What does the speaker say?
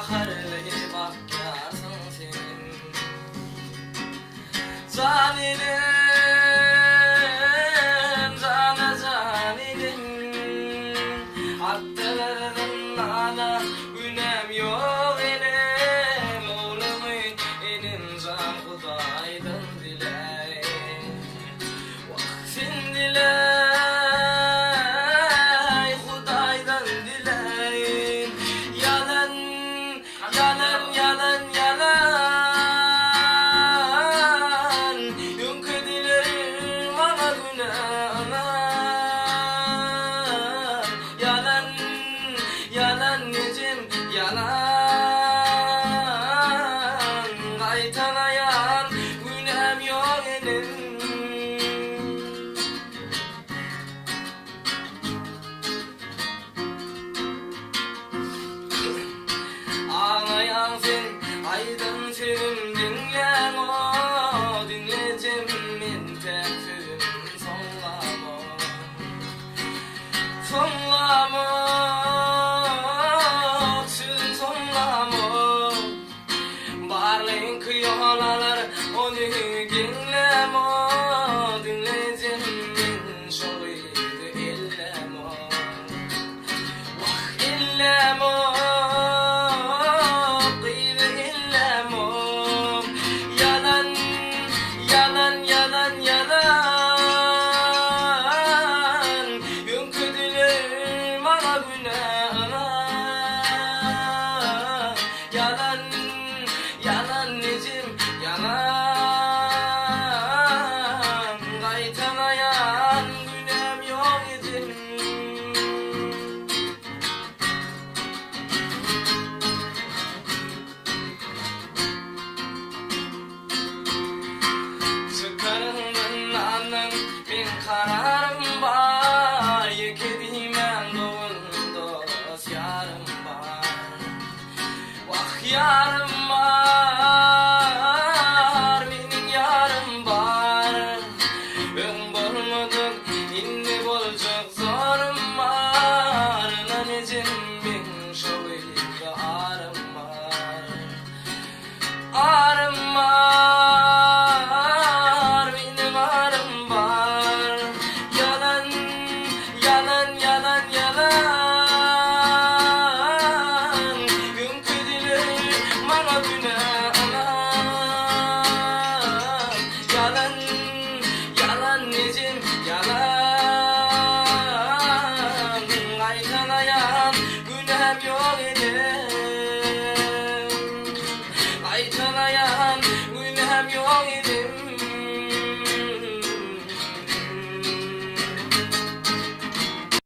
kaharlı bakyarsın senin. Zalilim, zalilim, attılarının ana günem yok elim. Oğlumun elim zan Hudaydan diley, vaksin diley, Hudaydan diley. Yalan, yalan, yalan, yalan, yunku dilerim ama günahına. Yalan, yalan necim, yalan, kaytanayan günahım yok elim. Ağlayan sen, aydın senin dinlen o, dinleyeceğim min tek sözüm sonlama, sonlama, sözüm sonlama. Barlayın kıyolalar, onu dinlem o, dinleyeceğim min şoğuydu ellem o, vah ellem o. Yalan, yalan, yalan, yunku dilerim ana günahına. Yalan, yalan necim, yalan, kaytanayan günahım yok edim. Çıkarımın anın bin kararım var, yekediğimen doğun dost yarım var. Vah ya